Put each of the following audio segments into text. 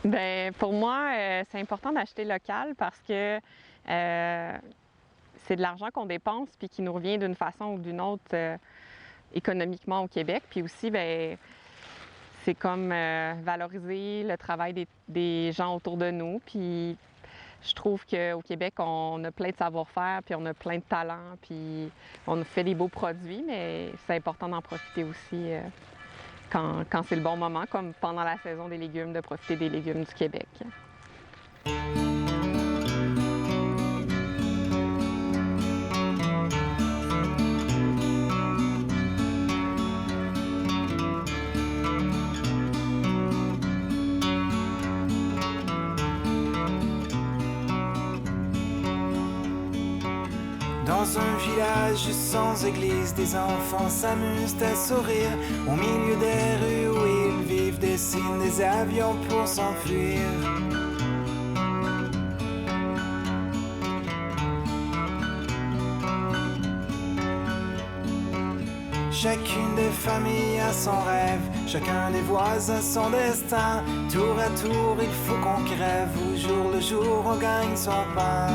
Ben pour moi, c'est important d'acheter local parce que c'est de l'argent qu'on dépense puis qui nous revient d'une façon ou d'une autre économiquement au Québec. Puis aussi, ben c'est comme valoriser le travail des gens autour de nous. Puis je trouve qu'au Québec, on a plein de savoir-faire, puis on a plein de talents, puis on fait des beaux produits, mais c'est important d'en profiter aussi quand c'est le bon moment, comme pendant la saison des légumes, de profiter des légumes du Québec. Dans un village sans église, des enfants s'amusent à sourire. Au milieu des rues où ils vivent, dessinent des avions pour s'enfuir. Chacune des familles a son rêve, chacun des voisins son destin. Tour à tour, il faut qu'on crève, où jour le jour on gagne son pain.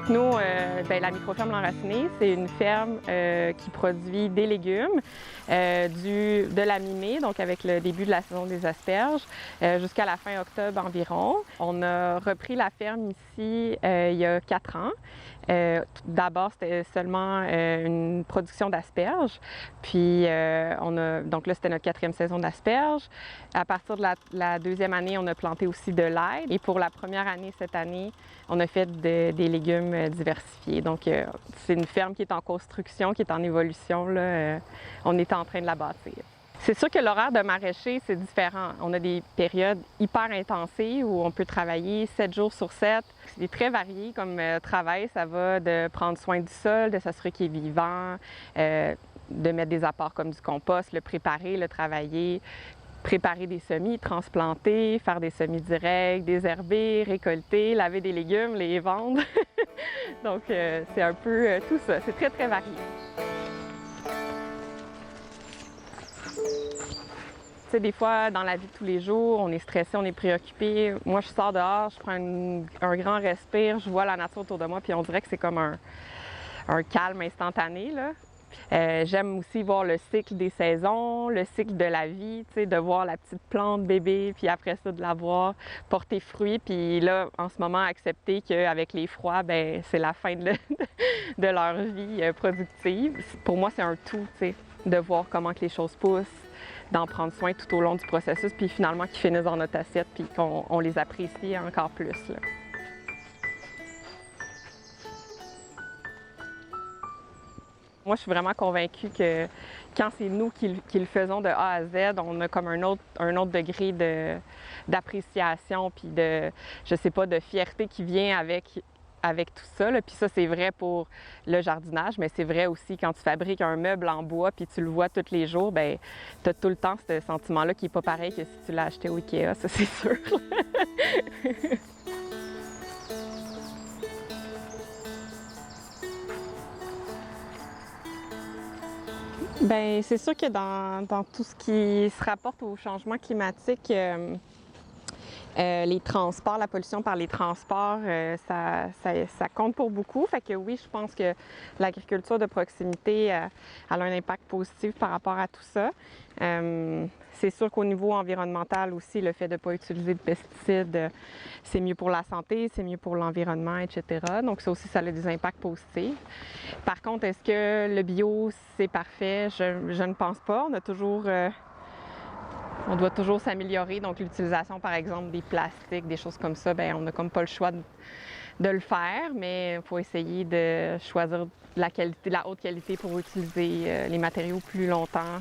Nous, la microferme L'Enracinée, c'est une ferme qui produit des légumes de la mi-mai, donc avec le début de la saison des asperges, jusqu'à la fin octobre environ. On a repris la ferme ici il y a 4 ans. D'abord, c'était seulement une production d'asperges, puis donc là, c'était notre 4e saison d'asperges. À partir de la 2e année, on a planté aussi de l'ail, et pour la première année, cette année, on a fait des légumes diversifiés. Donc, c'est une ferme qui est en construction, qui est en évolution, là. On est en train de la bâtir. C'est sûr que l'horaire de maraîcher, c'est différent. On a des périodes hyper intensives où on peut travailler 7 jours sur 7. C'est très varié comme travail. Ça va de prendre soin du sol, de s'assurer qu'il est vivant, de mettre des apports comme du compost, le préparer, le travailler, préparer des semis, transplanter, faire des semis directs, désherber, récolter, laver des légumes, les vendre. Donc, c'est un peu tout ça. C'est très, très varié. Tu sais, des fois, dans la vie de tous les jours, on est stressé, on est préoccupé. Moi, je sors dehors, je prends un grand respire, je vois la nature autour de moi, puis on dirait que c'est comme un calme instantané, là. J'aime aussi voir le cycle des saisons, le cycle de la vie, tu sais, de voir la petite plante bébé, puis après ça, de la voir porter fruit. Puis là, en ce moment, accepter qu'avec les froids, ben c'est la fin de leur vie productive. Pour moi, c'est un tout, tu sais, de voir comment que les choses poussent, d'en prendre soin tout au long du processus, puis finalement qu'ils finissent dans notre assiette, puis qu'on les apprécie encore plus, là. Moi, je suis vraiment convaincue que quand c'est nous qui le faisons de A à Z, on a comme un autre degré d'appréciation puis je sais pas, de fierté qui vient avec tout ça, là. Puis ça, c'est vrai pour le jardinage, mais c'est vrai aussi quand tu fabriques un meuble en bois puis tu le vois tous les jours, bien, tu as tout le temps ce sentiment-là qui n'est pas pareil que si tu l'as acheté au Ikea, ça c'est sûr. Bien, c'est sûr que dans tout ce qui se rapporte au changement climatique, les transports, la pollution par les transports, ça compte pour beaucoup. Fait que oui, je pense que l'agriculture de proximité elle a un impact positif par rapport à tout ça. C'est sûr qu'au niveau environnemental aussi, le fait de ne pas utiliser de pesticides, c'est mieux pour la santé, c'est mieux pour l'environnement, etc. Donc ça aussi, ça a des impacts positifs. Par contre, est-ce que le bio, c'est parfait? Je ne pense pas. On doit toujours s'améliorer. Donc, l'utilisation, par exemple, des plastiques, des choses comme ça, bien, on n'a comme pas le choix de le faire, mais il faut essayer de choisir la haute qualité pour utiliser les matériaux plus longtemps,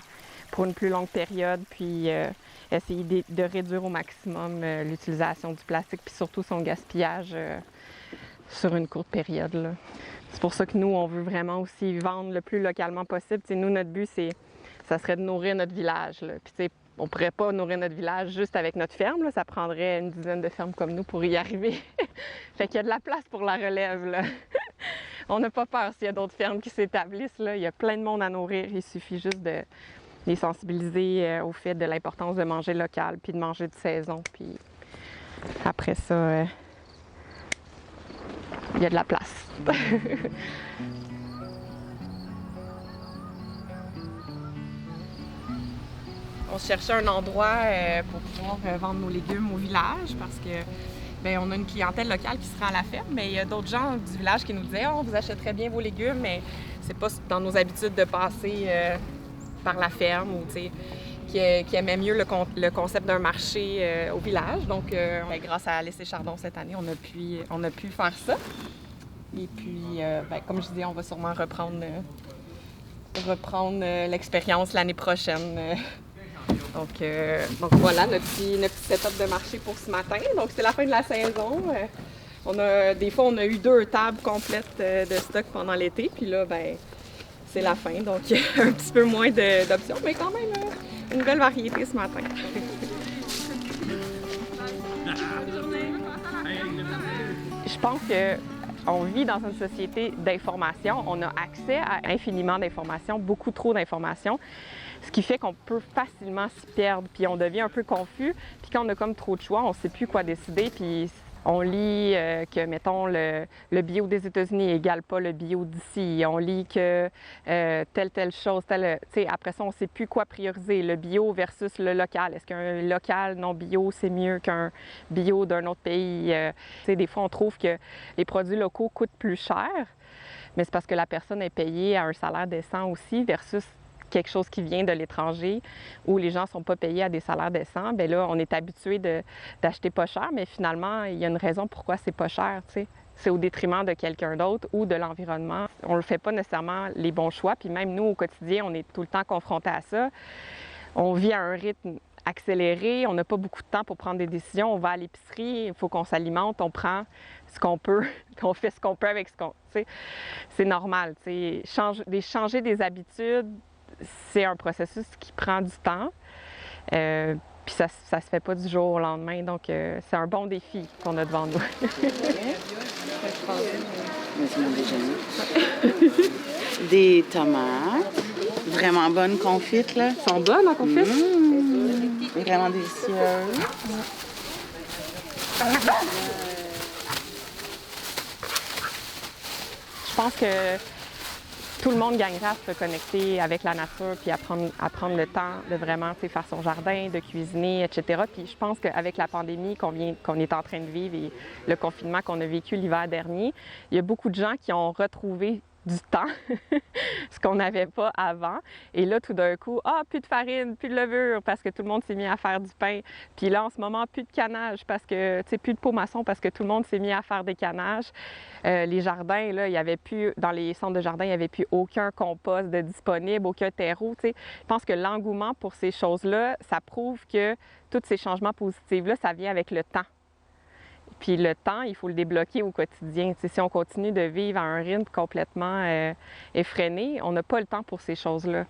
pour une plus longue période, puis essayer de réduire au maximum l'utilisation du plastique, puis surtout son gaspillage sur une courte période, là. C'est pour ça que nous, on veut vraiment aussi vendre le plus localement possible. T'sais, nous, notre but, ça serait de nourrir notre village, là. Puis, on pourrait pas nourrir notre village juste avec notre ferme, là. Ça prendrait une dizaine de fermes comme nous pour y arriver. Fait qu'il y a de la place pour la relève, là. On n'a pas peur s'il y a d'autres fermes qui s'établissent, là. Il y a plein de monde à nourrir. Il suffit juste de les sensibiliser au fait de l'importance de manger local, puis de manger de saison. Puis après ça, il y a de la place. On cherchait un endroit pour pouvoir vendre nos légumes au village parce que bien, on a une clientèle locale qui sera à la ferme, mais il y a d'autres gens du village qui nous disaient « Oh, vous achèterez bien vos légumes, mais c'est pas dans nos habitudes de passer par la ferme ou qui aimaient mieux le concept d'un marché au village. » Donc, bien, grâce à Laisser Chardon cette année, on a pu faire ça. Et puis, bien, comme je disais, on va sûrement reprendre l'expérience l'année prochaine. Donc voilà notre petit setup de marché pour ce matin. Donc c'est la fin de la saison. Des fois, on a eu 2 tables complètes de stock pendant l'été. Puis là, ben c'est la fin. Donc il y a un petit peu moins d'options, mais quand même une belle variété ce matin. Je pense qu'on vit dans une société d'information. On a accès à infiniment d'informations, beaucoup trop d'informations. Ce qui fait qu'on peut facilement s'y perdre, puis on devient un peu confus. Puis quand on a comme trop de choix, on ne sait plus quoi décider. Puis on lit que, mettons, le bio des États-Unis égale pas le bio d'ici. On lit que telle chose, après ça, on ne sait plus quoi prioriser. Le bio versus le local. Est-ce qu'un local non bio, c'est mieux qu'un bio d'un autre pays? Des fois, on trouve que les produits locaux coûtent plus cher, mais c'est parce que la personne est payée à un salaire décent aussi versus quelque chose qui vient de l'étranger où les gens ne sont pas payés à des salaires décents. Bien là, on est habitué d'acheter pas cher, mais finalement, il y a une raison pourquoi c'est pas cher, tu sais. C'est au détriment de quelqu'un d'autre ou de l'environnement. On ne fait pas nécessairement les bons choix, puis même nous, au quotidien, on est tout le temps confrontés à ça. On vit à un rythme accéléré, on n'a pas beaucoup de temps pour prendre des décisions. On va à l'épicerie, il faut qu'on s'alimente, on prend ce qu'on peut, puis on fait ce qu'on peut avec ce qu'on... Tu sais, c'est normal, tu sais. Changer des habitudes, c'est un processus qui prend du temps, puis ça se fait pas du jour au lendemain, donc c'est un bon défi qu'on a devant nous. Des tomates, vraiment bonnes confites, là. Elles sont bonnes en confit? Vraiment délicieuses. Je pense que tout le monde gagnerait à se connecter avec la nature puis à prendre le temps de vraiment faire son jardin, de cuisiner, etc. Puis je pense qu'avec la pandémie qu'on est en train de vivre et le confinement qu'on a vécu l'hiver dernier, il y a beaucoup de gens qui ont retrouvé du temps, ce qu'on n'avait pas avant. Et là, tout d'un coup, plus de farine, plus de levure parce que tout le monde s'est mis à faire du pain. Puis là, en ce moment, plus de canage parce que, tu sais, plus de pots maçons parce que tout le monde s'est mis à faire des canages. Les jardins, là, il y avait plus, dans les centres de jardin, il n'y avait plus aucun compost de disponible, aucun terreau, tu sais. Je pense que l'engouement pour ces choses-là, ça prouve que tous ces changements positifs-là, ça vient avec le temps. Puis le temps, il faut le débloquer au quotidien. T'sais, si on continue de vivre à un rythme complètement effréné, on n'a pas le temps pour ces choses-là.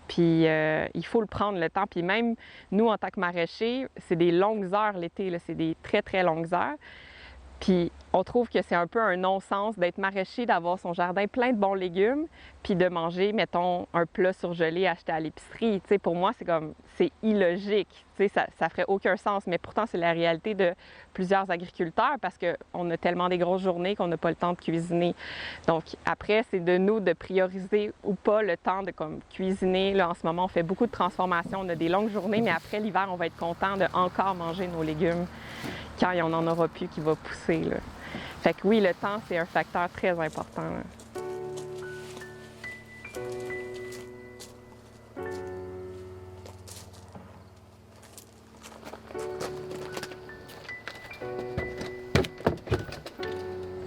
Puis il faut le prendre, le temps. Puis même nous, en tant que maraîchers, c'est des longues heures l'été, c'est des très, très longues heures. Puis on trouve que c'est un peu un non-sens d'être maraîcher, d'avoir son jardin plein de bons légumes, puis de manger, mettons, un plat surgelé acheté à l'épicerie. Tu sais, pour moi, c'est illogique. Tu sais, ça ferait aucun sens. Mais pourtant, c'est la réalité de plusieurs agriculteurs parce qu'on a tellement des grosses journées qu'on n'a pas le temps de cuisiner. Donc après, c'est de nous de prioriser ou pas le temps de cuisiner. Là, en ce moment, on fait beaucoup de transformations. On a des longues journées, mais après l'hiver, on va être content de encore manger nos légumes quand il y en aura plus qui va pousser, là. Fait que oui, le temps, c'est un facteur très important, là.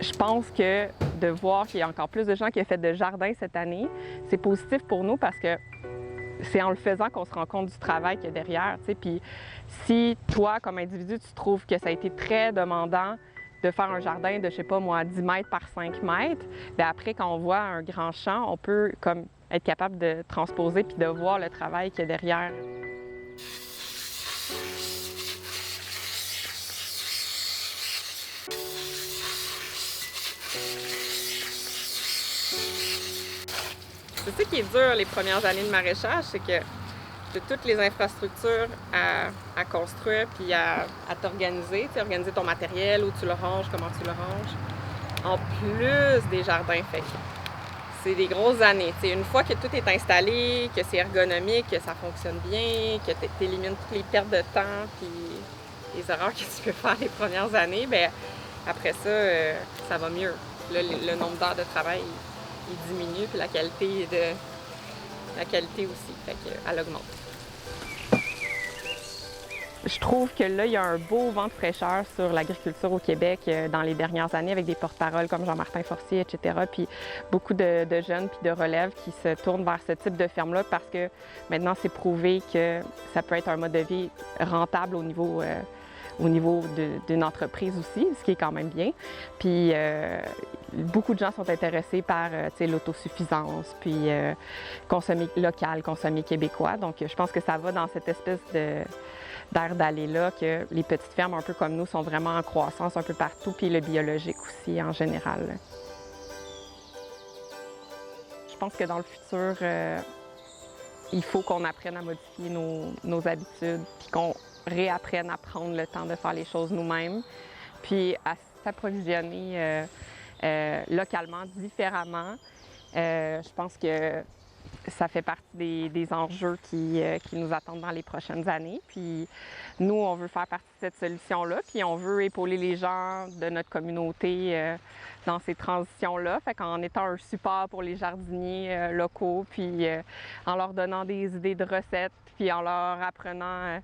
Je pense que de voir qu'il y a encore plus de gens qui ont fait de jardin cette année, c'est positif pour nous parce que c'est en le faisant qu'on se rend compte du travail qu'il y a derrière, tu sais. Puis si toi, comme individu, tu trouves que ça a été très demandant de faire un jardin de, je sais pas moi, 10 mètres par 5 mètres, bien après, quand on voit un grand champ, on peut comme être capable de transposer puis de voir le travail qu'il y a derrière. c'est ça qui est dur les premières années de maraîchage, c'est que tu as toutes les infrastructures à construire puis à t'organiser, organiser ton matériel, où tu le ranges, comment tu le ranges, en plus des jardins. Fait que c'est des grosses années. T'sais, une fois que tout est installé, que c'est ergonomique, que ça fonctionne bien, que tu élimines toutes les pertes de temps puis les erreurs que tu peux faire les premières années, bien, après ça, ça va mieux. Là, le nombre d'heures de travail, il diminue, puis la qualité aussi, fait qu'elle augmente. Je trouve que là, il y a un beau vent de fraîcheur sur l'agriculture au Québec dans les dernières années avec des porte-paroles comme Jean-Martin Forcier, etc. Puis beaucoup de jeunes puis de relèves qui se tournent vers ce type de ferme-là parce que maintenant, c'est prouvé que ça peut être un mode de vie rentable au niveau d'une entreprise aussi, ce qui est quand même bien. Puis beaucoup de gens sont intéressés par l'autosuffisance, puis consommer local, consommer québécois. Donc je pense que ça va dans cette espèce d'air d'aller-là, que les petites fermes un peu comme nous sont vraiment en croissance un peu partout, puis le biologique aussi en général. Je pense que dans le futur, il faut qu'on apprenne à modifier nos habitudes, puis qu'on réapprenne à prendre le temps de faire les choses nous-mêmes, puis à s'approvisionner localement, différemment. Je pense que ça fait partie des enjeux qui nous attendent dans les prochaines années. Puis nous, on veut faire partie de cette solution-là, puis on veut épauler les gens de notre communauté dans ces transitions-là. Fait qu'en étant un support pour les jardiniers locaux, puis en leur donnant des idées de recettes, puis en leur apprenant,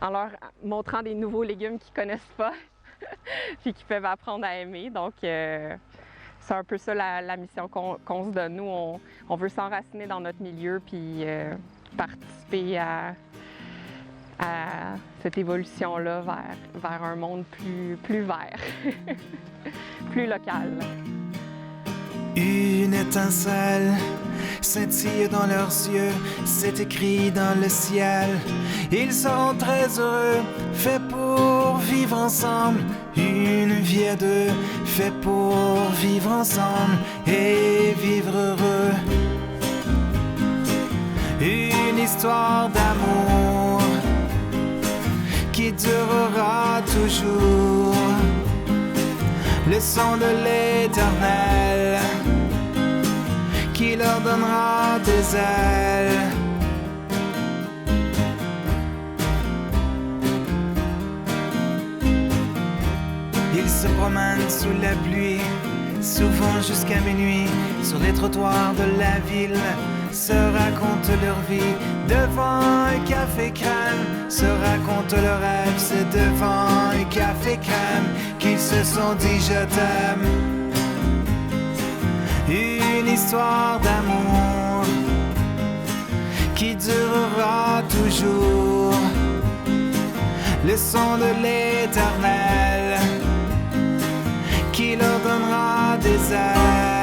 en leur montrant des nouveaux légumes qu'ils connaissent pas, puis qu'ils peuvent apprendre à aimer. Donc, c'est un peu ça la mission qu'on se donne. Nous, on veut s'enraciner dans notre milieu puis participer à cette évolution-là vers un monde plus vert, plus local. Une étincelle scintille dans leurs yeux, c'est écrit dans le ciel. Ils sont très heureux, faits pour vivre ensemble. Une vie à deux, fait pour vivre ensemble et vivre heureux. Une histoire d'amour qui durera toujours. Le son de l'Éternel qui leur donnera des ailes. Ils se promènent sous la pluie, souvent jusqu'à minuit, sur les trottoirs de la ville, se racontent leur vie devant un café crème, se racontent leurs rêves, c'est devant un café crème qu'ils se sont dit je t'aime. Une histoire d'amour qui durera toujours. Le son de l'Éternel qui leur donnera des ailes.